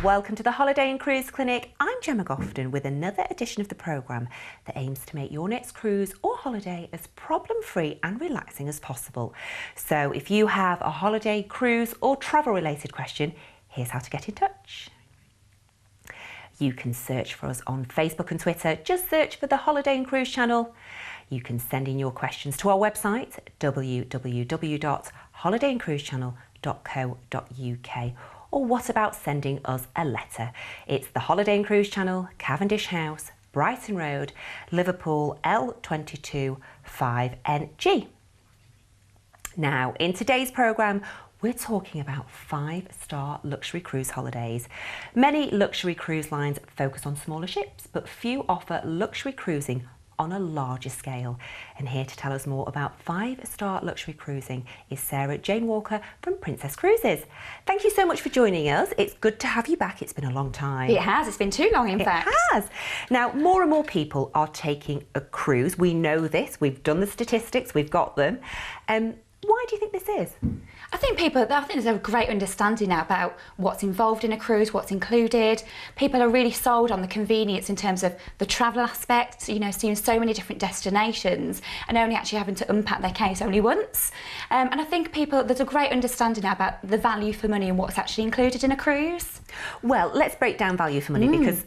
welcome to the Holiday and Cruise Clinic. I'm Jemma Gofton with another edition of the programme that aims to make your next cruise or holiday as problem-free and relaxing as possible. So if you have a holiday, cruise or travel-related question, here's how to get in touch. You can search for us on Facebook and Twitter. Just search for the Holiday and Cruise channel. You can send in your questions to our website, www.holidayandcruisechannel.co.uk. Or what about sending us a letter? It's the Holiday and Cruise Channel, Cavendish House, Brighton Road, Liverpool, L22 5NG. Now, in today's programme, we're talking about 5-star luxury cruise holidays. Many luxury cruise lines focus on smaller ships, but few offer luxury cruising on a larger scale. And here to tell us more about 5-star luxury cruising is Sarah Jane Walker from Princess Cruises. Thank you so much for joining us. It's good to have you back. It's been a long time. It has. It's been too long, in fact. It has. Now, more and more people are taking a cruise. We know this. We've done the statistics. We've got them. Why do you think this is? I think there's a great understanding now about what's involved in a cruise, what's included. People are really sold on the convenience in terms of the travel aspect, you know, seeing so many different destinations and only actually having to unpack their case only once. And I think there's a great understanding now about the value for money and what's actually included in a cruise. Well, let's break down value for money because,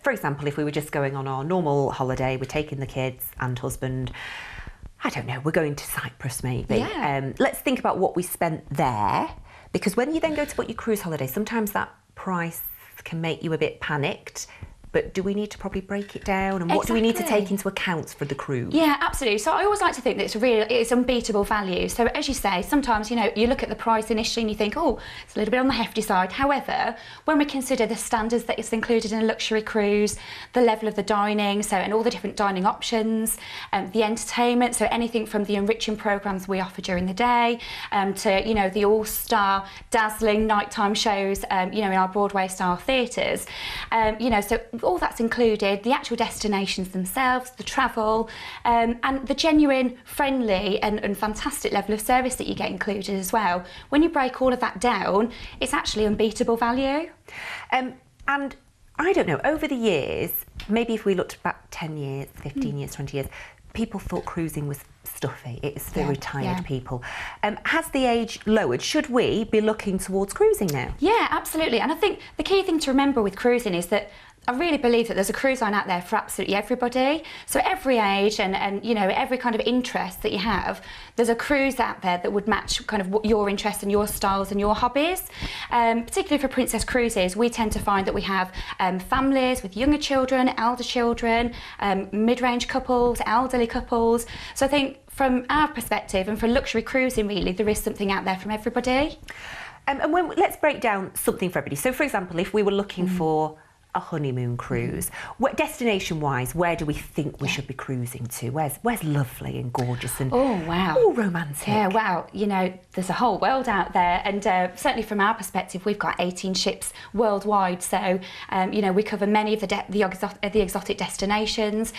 for example, if we were just going on our normal holiday, we're taking the kids and husband, I don't know, we're going to Cyprus maybe. Yeah. Let's think about what we spent there, because when you then go to book your cruise holiday, sometimes that price can make you a bit panicked. But do we need to probably break it down? And what do we need to take into account for the cruise? Yeah, absolutely. So I always like to think that it's unbeatable value. So as you say, sometimes, you know, you look at the price initially and you think, oh, it's a little bit on the hefty side. However, when we consider the standards that is included in a luxury cruise, the level of the dining, so and all the different dining options, the entertainment, so anything from the enriching programmes we offer during the day, to, you know, the all-star dazzling nighttime shows, you know, in our Broadway-style theatres, you know, so all that's included, the actual destinations themselves, the travel, and the genuine, friendly and fantastic level of service that you get included as well. When you break all of that down, it's actually unbeatable value. And I don't know, over the years, maybe if we looked back 10 years, 15 years, 20 years, people thought cruising was stuffy. It is for retired people. Has the age lowered? Should we be looking towards cruising now? Yeah, absolutely. And I think the key thing to remember with cruising is that I really believe that there's a cruise line out there for absolutely everybody. So every age and you know, every kind of interest that you have, there's a cruise out there that would match kind of what your interests and your styles and your hobbies. Particularly for Princess Cruises, we tend to find that we have families with younger children, elder children, mid-range couples, elderly couples. So I think from our perspective and for luxury cruising really, there is something out there from everybody. And let's break down something for everybody. So for example, if we were looking for a honeymoon cruise, destination-wise, where do we think we should be cruising to? Where's lovely and gorgeous and romantic? Yeah, wow, you know, there's a whole world out there, and certainly from our perspective, we've got 18 ships worldwide, so you know, we cover many of the exotic destinations.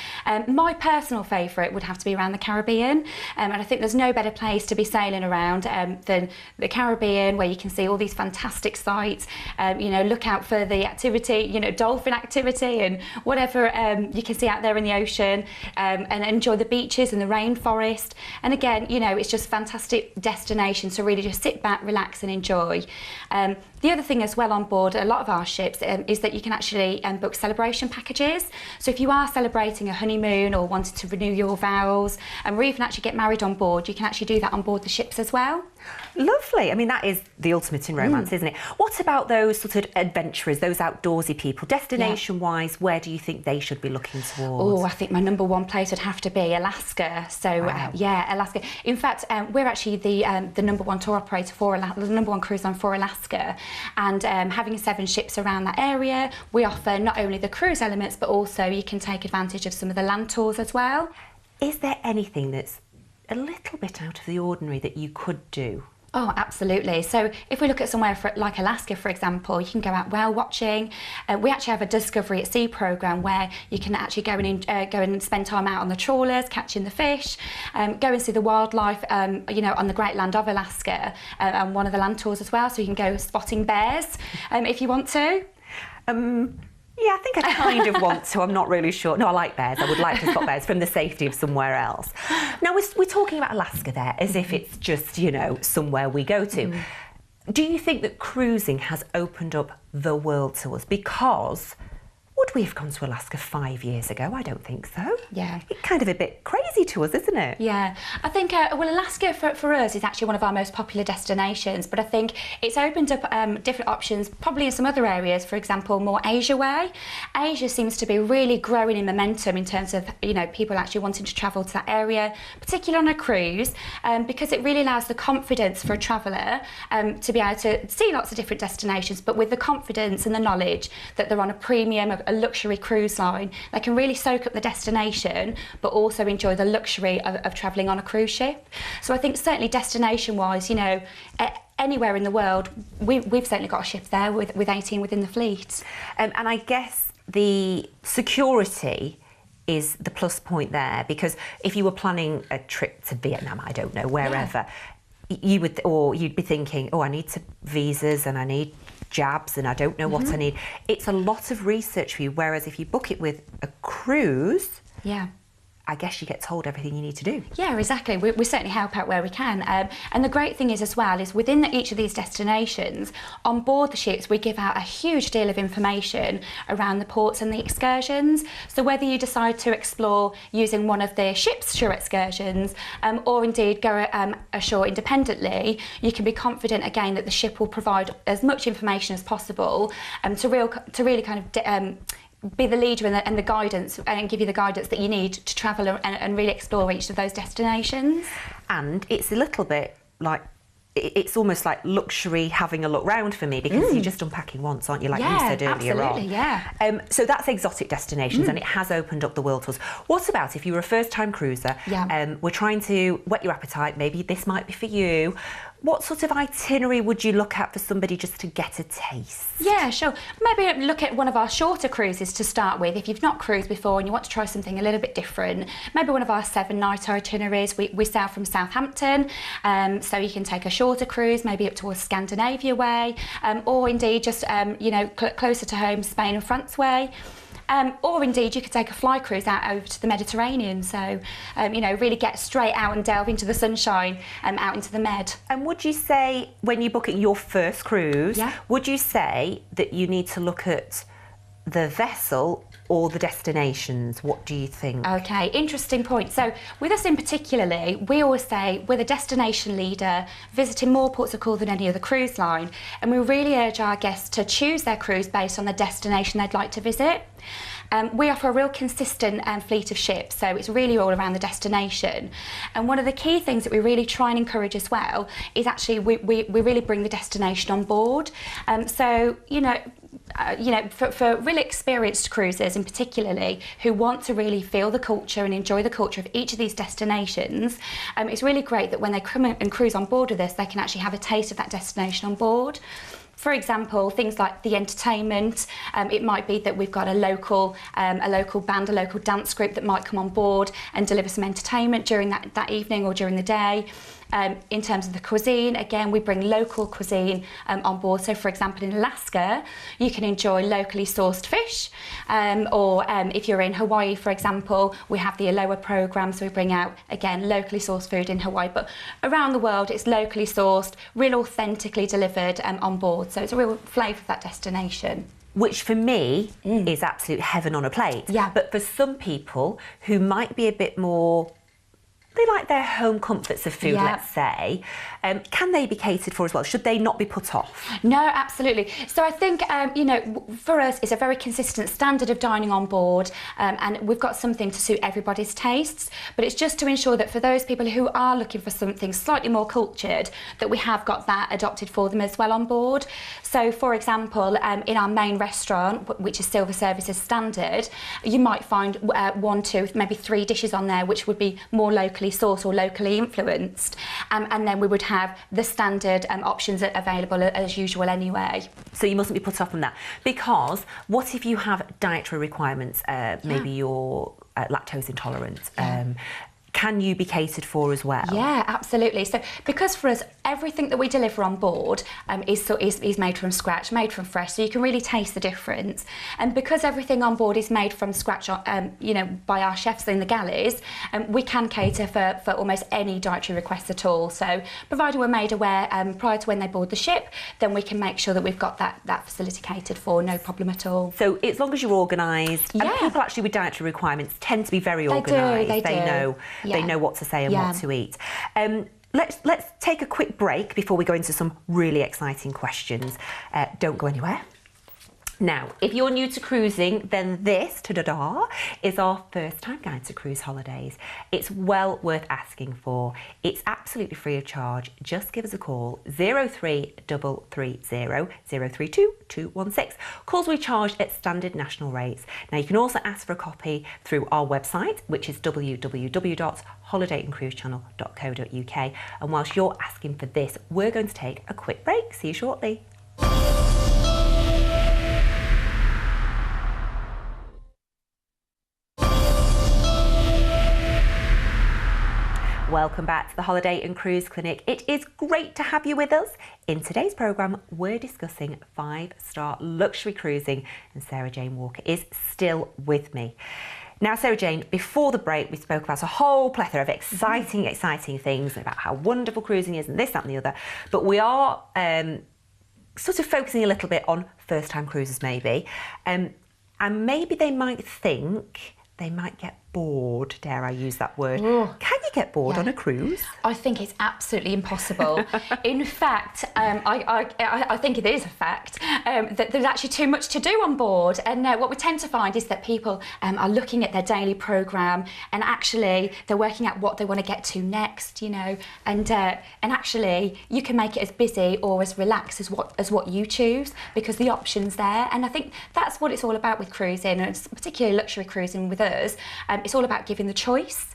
My personal favourite would have to be around the Caribbean, and I think there's no better place to be sailing around than the Caribbean, where you can see all these fantastic sights. You know, look out for the activity, you know, dolphin activity and whatever you can see out there in the ocean, and enjoy the beaches and the rainforest. And again, you know, it's just fantastic destination to really just sit back, relax and enjoy. The other thing as well on board a lot of our ships is that you can actually book celebration packages. So if you are celebrating a honeymoon or wanted to renew your vows, or even actually get married on board, you can actually do that on board the ships as well. Lovely. I mean, that is the ultimate in romance, isn't it? What about those sort of adventurers, those outdoorsy people? Destination-wise, where do you think they should be looking towards? Oh, I think my number one place would have to be Alaska. So, yeah, Alaska. In fact, we're actually the number one tour operator for the number one cruise line for Alaska. And having 7 ships around that area, we offer not only the cruise elements, but also you can take advantage of some of the land tours as well. Is there anything that's a little bit out of the ordinary that you could do? Oh, absolutely. So if we look at somewhere like Alaska, for example, you can go out whale watching. We actually have a Discovery at Sea programme where you can actually go and spend time out on the trawlers, catching the fish, go and see the wildlife, you know, on the Great Land of Alaska, and one of the land tours as well. So you can go spotting bears if you want to. Yeah, I think I kind of want to. I'm not really sure. No, I like bears. I would like to spot bears from the safety of somewhere else. Now, we're talking about Alaska there as if it's just, you know, somewhere we go to. Do you think that cruising has opened up the world to us? Because would we have gone to Alaska 5 years ago? I don't think so. Yeah. It's kind of a bit crazy to us, isn't it? Yeah. I think, well, Alaska for us is actually one of our most popular destinations, but I think it's opened up different options, probably in some other areas, for example, more Asia way. Asia seems to be really growing in momentum in terms of, you know, people actually wanting to travel to that area, particularly on a cruise, because it really allows the confidence for a traveller to be able to see lots of different destinations, but with the confidence and the knowledge that they're on a premium, a luxury cruise line. They can really soak up the destination, but also enjoy the luxury of travelling on a cruise ship. So I think certainly destination-wise, you know, anywhere in the world, we've certainly got a ship there with 18 within the fleet. And I guess the security is the plus point there, because if you were planning a trip to Vietnam, I don't know, wherever, you'd be thinking, oh, I need visas and I need jabs and I don't know what I need. It's a lot of research for you, whereas if you book it with a cruise, I guess you get told everything you need to do. Yeah, exactly. We certainly help out where we can. And the great thing is as well is within each of these destinations, on board the ships, we give out a huge deal of information around the ports and the excursions. So whether you decide to explore using one of the ship's shore excursions or indeed go ashore independently, you can be confident again that the ship will provide as much information as possible to really kind of be the leader and the guidance and give you the guidance that you need to travel and really explore each of those destinations. And it's a little bit like, it's almost like luxury having a look round for me, because you're just unpacking once, aren't you, like you said earlier on. So that's exotic destinations and it has opened up the world to us. What about if you were a first-time cruiser, we're trying to whet your appetite, maybe this might be for you. What sort of itinerary would you look at for somebody just to get a taste? Yeah, sure. Maybe look at one of our shorter cruises to start with. If you've not cruised before and you want to try something a little bit different, maybe one of our 7-night itineraries. We sail from Southampton, so you can take a shorter cruise, maybe up towards Scandinavia way, or indeed just you know, closer to home, Spain and France way. Or indeed you could take a fly cruise out over to the Mediterranean, so you know, really get straight out and delve into the sunshine, out into the Med. And would you say, when you're booking your first cruise, would you say that you need to look at the vessel or the destinations? What do you think? Okay, interesting point. So with us in particularly, we always say we're the destination leader, visiting more ports of call than any other cruise line, and we really urge our guests to choose their cruise based on the destination they'd like to visit. We offer a real consistent fleet of ships, so it's really all around the destination. And one of the key things that we really try and encourage as well is actually we really bring the destination on board. So, you know, for really experienced cruisers in particularly who want to really feel the culture and enjoy the culture of each of these destinations, it's really great that when they come and cruise on board with us, they can actually have a taste of that destination on board. For example, things like the entertainment, it might be that we've got a local band, a local dance group that might come on board and deliver some entertainment during that evening or during the day. In terms of the cuisine, again, we bring local cuisine on board. So, for example, in Alaska, you can enjoy locally sourced fish, or if you're in Hawaii, for example, we have the Aloha program, so we bring out, again, locally sourced food in Hawaii. But around the world, it's locally sourced, real authentically delivered on board. So it's a real flavour of that destination. Which for me is absolute heaven on a plate. Yeah. But for some people who might be a bit more, they like their home comforts of food, let's say, can they be catered for as well? Should they not be put off? No, absolutely. So I think, you know, for us, it's a very consistent standard of dining on board, and we've got something to suit everybody's tastes, but it's just to ensure that for those people who are looking for something slightly more cultured, that we have got that adopted for them as well on board. So, for example, in our main restaurant, which is Silver Services standard, you might find 1, 2, maybe 3 dishes on there, which would be more locally sourced or locally influenced, and then we would have the standard options available as usual anyway. So you mustn't be put off on that, because what if you have dietary requirements, maybe you're lactose intolerant, can you be catered for as well? Yeah, absolutely. So because for us, everything that we deliver on board is made from scratch, made from fresh, so you can really taste the difference. And because everything on board is made from scratch, you know, by our chefs in the galleys, we can cater for almost any dietary requests at all. So provided we're made aware prior to when they board the ship, then we can make sure that we've got that facility catered for, no problem at all. So as long as you're organised, and people actually with dietary requirements tend to be very organised. They know what to say and what to eat. Let's take a quick break before we go into some really exciting questions. Don't go anywhere. Now, if you're new to cruising, then this, ta-da-da, is our first time guide to cruise holidays. It's well worth asking for. It's absolutely free of charge. Just give us a call, 03330 032 216. Calls will be charged at standard national rates. Now, you can also ask for a copy through our website, which is www.holidayandcruisechannel.co.uk. And whilst you're asking for this, we're going to take a quick break. See you shortly. Welcome back to the Holiday and Cruise Clinic. It is great to have you with us. In today's programme, we're discussing 5-star luxury cruising, and Sarah Jane Walker is still with me. Now, Sarah Jane, before the break, we spoke about a whole plethora of exciting things about how wonderful cruising is and this, that and the other. But we are sort of focusing a little bit on first-time cruisers maybe. And maybe they might think they might get bored, dare I use that word. Can you get bored on a cruise? I think it's absolutely impossible. In fact, I think it is a fact that there's actually too much to do on board. And what we tend to find is that people are looking at their daily programme, and actually they're working out what they want to get to next, you know. And actually you can make it as busy or as relaxed as what you choose, because the option's there. And I think that's what it's all about with cruising, and it's particularly luxury cruising with us. It's all about giving the choice.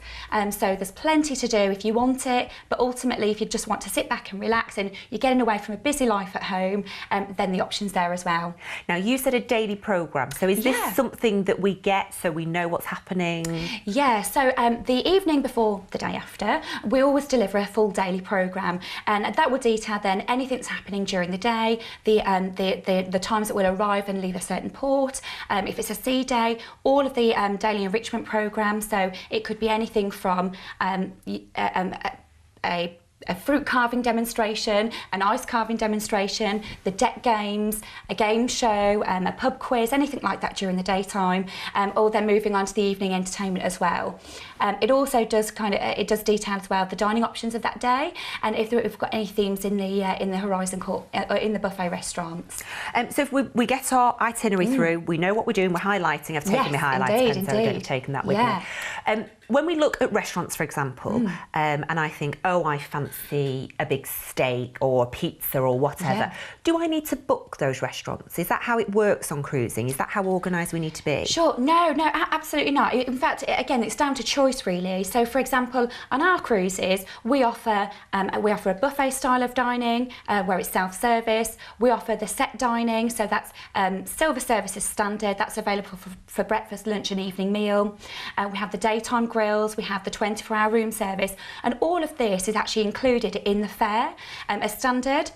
So there's plenty to do if you want it, but ultimately if you just want to sit back and relax and you're getting away from a busy life at home, then the option's there as well. Now, you said a daily programme, so is this something that we get so we know what's happening? Yeah, so the evening before the day after, we always deliver a full daily programme, and that will detail then anything that's happening during the day, the times that we'll arrive and leave a certain port, if it's a sea day, all of the daily enrichment programme. So it could be anything from a fruit carving demonstration, an ice carving demonstration, the deck games, a game show, a pub quiz, anything like that during the daytime, or then moving on to the evening entertainment as well. It also does it does detail as well the dining options of that day, and if we've got any themes in the Horizon Court, in the buffet restaurants. So if we get our itinerary through, we know what we're doing, we're highlighting. I've taken my highlights pen, so I don't have taken that with me. When we look at restaurants, for example, and I think, oh, I fancy a big steak or a pizza or whatever, do I need to book those restaurants? Is that how it works on cruising? Is that how organised we need to be? Sure, no, absolutely not. In fact, again, it's down to choice really. So, for example, on our cruises, we offer a buffet style of dining where it's self-service. We offer the set dining, so that's silver service is standard. That's available for breakfast, lunch and evening meal. We have the daytime grills, we have the 24-hour room service, and all of this is actually included in the fare as standard.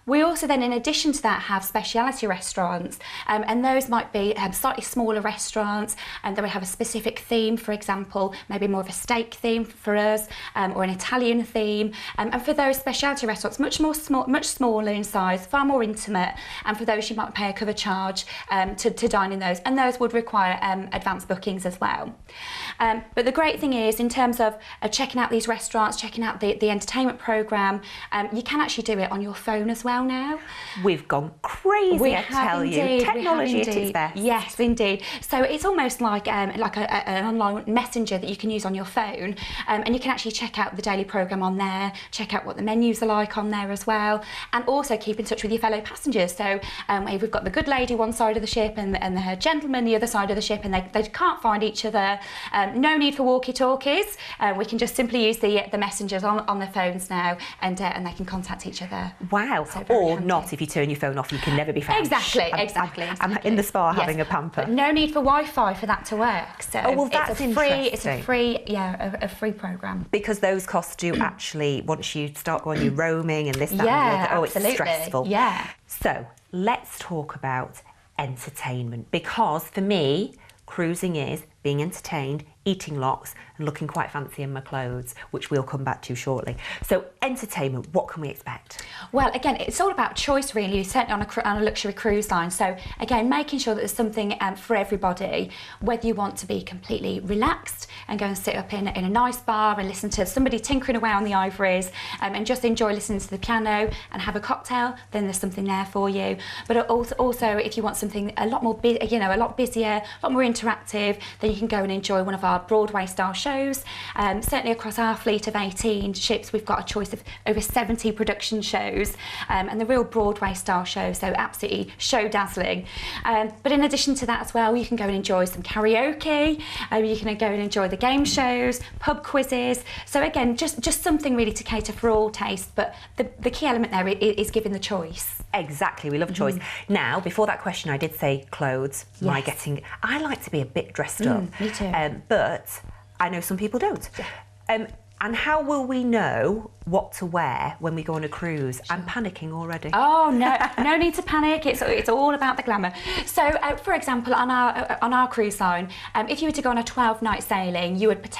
We also then, in addition to that, have speciality restaurants, and those might be slightly smaller restaurants, and they would have a specific theme, for example, maybe more of a steak theme for us, or an Italian theme. And for those speciality restaurants, much smaller in size, far more intimate, and for those you might pay a cover charge to dine in those, and those would require advanced bookings as well. But the great thing is, in terms of checking out these restaurants, checking out the entertainment programme, you can actually do it on your phone as well now. We've gone crazy, I tell you. Technology at its best. Yes, indeed. So it's almost like an online messenger that you can use on your phone, and you can actually check out the daily programme on there, check out what the menus are like on there as well, and also keep in touch with your fellow passengers. So we've got the good lady one side of the ship and her gentleman the other side of the ship, and they can't find each other. No need for walkie-talkies. We can just simply use the messengers on their phones now, and they can contact each other. Wow. So or handy. not, if you turn your phone off, you can never be found. Exactly. I'm in the spa having a pamper. But no need for Wi-Fi for that to work. So that's it's a free program. Because those costs do actually, once you start going, you're roaming and this, that, and the other. Absolutely. It's stressful. Yeah. So let's talk about entertainment, because for me, cruising is being entertained, eating lots and looking quite fancy in my clothes, which we'll come back to shortly. So entertainment, what can we expect? Well, again, it's all about choice really, certainly on a luxury cruise line. So again, making sure that there's something for everybody, whether you want to be completely relaxed and go and sit up in a nice bar and listen to somebody tinkering away on the ivories and just enjoy listening to the piano and have a cocktail, then there's something there for you. But also if you want something a lot more, a lot busier, a lot more interactive, then you can go and enjoy one of our Broadway style shows. Certainly across our fleet of 18 ships, we've got a choice of over 70 production shows, and the real Broadway style shows, so absolutely show dazzling. But in addition to that as well, you can go and enjoy some karaoke, you can go and enjoy the game shows, pub quizzes. So again, just something really to cater for all tastes, but the key element there is giving the choice. Exactly, we love choice. Now, before that question, I did say clothes. Yes. I like to be a bit dressed up. Me too. But I know some people don't. Yeah. And how will we know what to wear when we go on a cruise? I'm panicking already. Oh no need to panic. It's all about the glamour. So for example, on our cruise line, if you were to go on a 12-night sailing, you would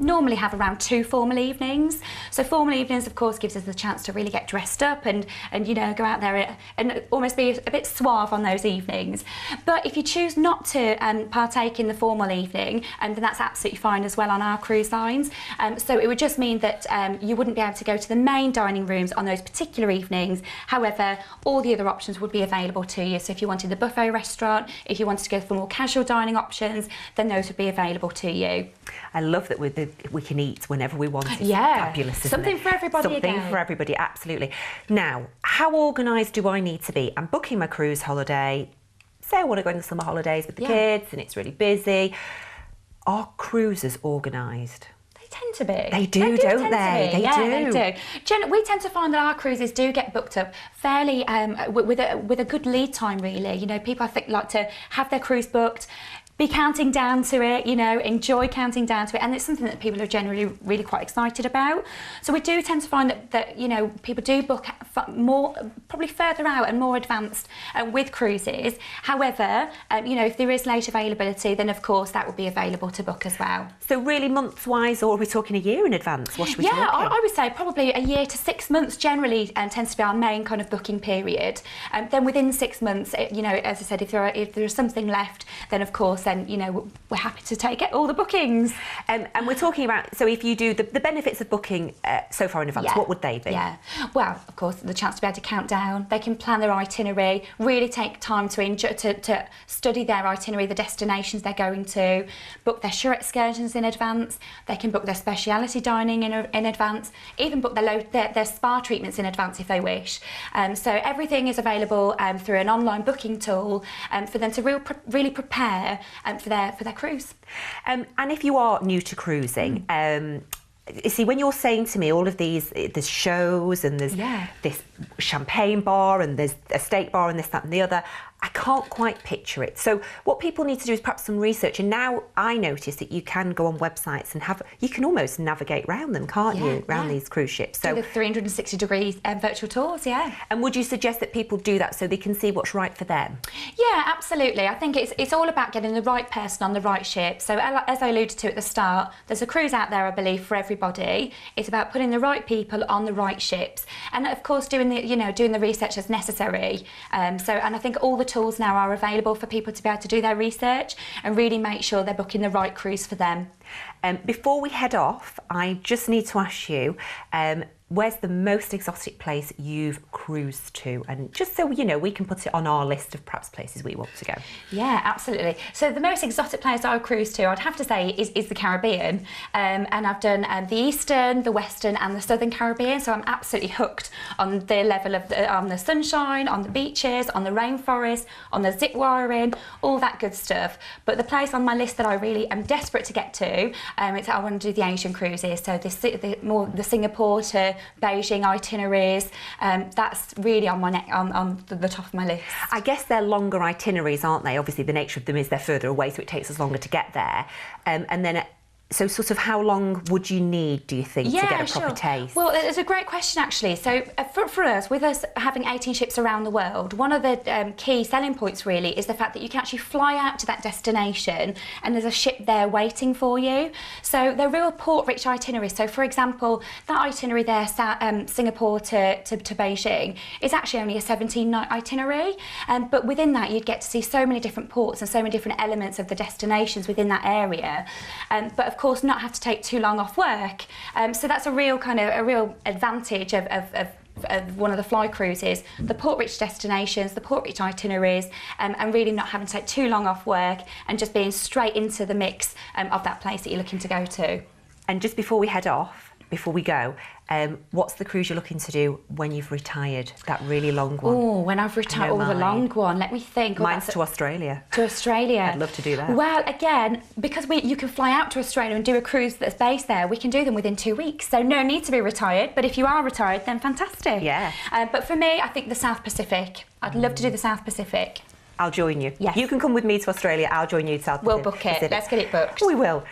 normally have around 2 formal evenings. So formal evenings, of course, gives us the chance to really get dressed up and go out there and almost be a bit suave on those evenings. But if you choose not to partake in the formal evening, then that's absolutely fine as well on our cruise lines. So it would just mean that you wouldn't be able to go to the main dining rooms on those particular evenings. However, all the other options would be available to you. So if you wanted the buffet restaurant, if you wanted to go for more casual dining options, then those would be available to you. I love that we can eat whenever we want. It's fabulous, isn't Something it? for everybody. Something for everybody, absolutely. Now, how organised do I need to be? I'm booking my cruise holiday. Say I want to go on the summer holidays with the kids and it's really busy. Are cruises organised? Tend to be. They do, don't they? They do. We tend to find that our cruises do get booked up fairly with a good lead time, really. People I think like to have their cruise booked, be counting down to it, enjoy counting down to it, and it's something that people are generally really quite excited about. So we do tend to find that people do book more, probably further out and more advanced with cruises. However, if there is late availability, then of course that will be available to book as well. So really months-wise, or are we talking a year in advance? What should we talk? I would say probably a year to 6 months generally tends to be our main kind of booking period. Then within 6 months, as I said, if there is something left, then of course then we're happy to get all the bookings. And we're talking about, so if you do the benefits of booking so far in advance, what would they be? Yeah, well, of course, the chance to be able to count down. They can plan their itinerary, really take time to enjoy, to study their itinerary, the destinations they're going to, book their shore excursions in advance. They can book their speciality dining in advance, even book their spa treatments in advance if they wish. So everything is available through an online booking tool for them to really prepare for their cruise. And if you are new to cruising, you see, when you're saying to me all of these, there's shows and there's this champagne bar and there's a steak bar and this, that and the other, I can't quite picture it. So what people need to do is perhaps some research. And now I notice that you can go on websites and you can almost navigate around them, can't you? Around these cruise ships. So do the 360-degree virtual tours, And would you suggest that people do that so they can see what's right for them? Yeah, absolutely. I think it's all about getting the right person on the right ship. So as I alluded to at the start, there's a cruise out there, I believe, for everybody. It's about putting the right people on the right ships. And of course, doing the research as necessary. And I think all the tools now are available for people to be able to do their research and really make sure they're booking the right cruise for them. Before we head off, I just need to ask you, where's the most exotic place you've cruised to? And just so we can put it on our list of perhaps places we want to go. Yeah, absolutely. So the most exotic place I've cruised to, I'd have to say, is the Caribbean. And I've done the Eastern, the Western and the Southern Caribbean. So I'm absolutely hooked on the level of on the sunshine, on the beaches, on the rainforest, on the zip wiring, all that good stuff. But the place on my list that I really am desperate to get to do. I want to do the Asian cruises, so the Singapore to Beijing itineraries. That's really on the top of my list. I guess they're longer itineraries, aren't they? Obviously, the nature of them is they're further away, so it takes us longer to get there. And then, so sort of how long would you need, do you think, to get a proper taste? Well, it's a great question, actually. So for us, with us having 18 ships around the world, one of the key selling points really is the fact that you can actually fly out to that destination and there's a ship there waiting for you. So they're real port-rich itineraries. So, for example, that itinerary there, Singapore to Beijing, is actually only a 17-night itinerary. But within that, you'd get to see so many different ports and so many different elements of the destinations within that area. But of course, not have to take too long off work. So that's a real advantage of one of the fly cruises, the port-rich destinations, the port-rich itineraries, and really not having to take too long off work and just being straight into the mix of that place that you're looking to go to. And just before we head off, before we go, what's the cruise you're looking to do when you've retired? That really long one. Oh, when I've retired, the long one. Let me think. Mine's to Australia. To Australia. I'd love to do that. Well, again, because you can fly out to Australia and do a cruise that's based there, we can do them within 2 weeks. So no need to be retired. But if you are retired, then fantastic. Yeah. But for me, I think the South Pacific. I'd love to do the South Pacific. I'll join you. Yes. You can come with me to Australia, I'll join you to South Pacific. We'll book it. Let's get it booked. We will.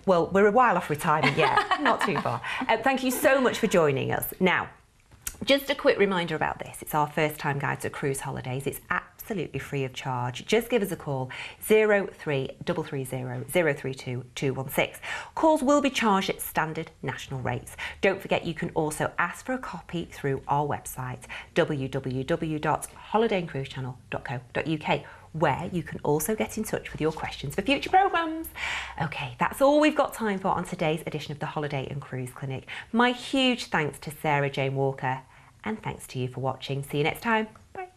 Well, we're a while off retirement yet, not too far. Thank you so much for joining us. Now, just a quick reminder about this. It's our first time guide to cruise holidays. It's absolutely free of charge. Just give us a call, 03330 032 216. Calls will be charged at standard national rates. Don't forget you can also ask for a copy through our website, www.holidayandcruisechannel.co.uk, where you can also get in touch with your questions for future programmes. Okay, that's all we've got time for on today's edition of the Holiday and Cruise Clinic. My huge thanks to Sarah Jane Walker, and thanks to you for watching. See you next time. Bye.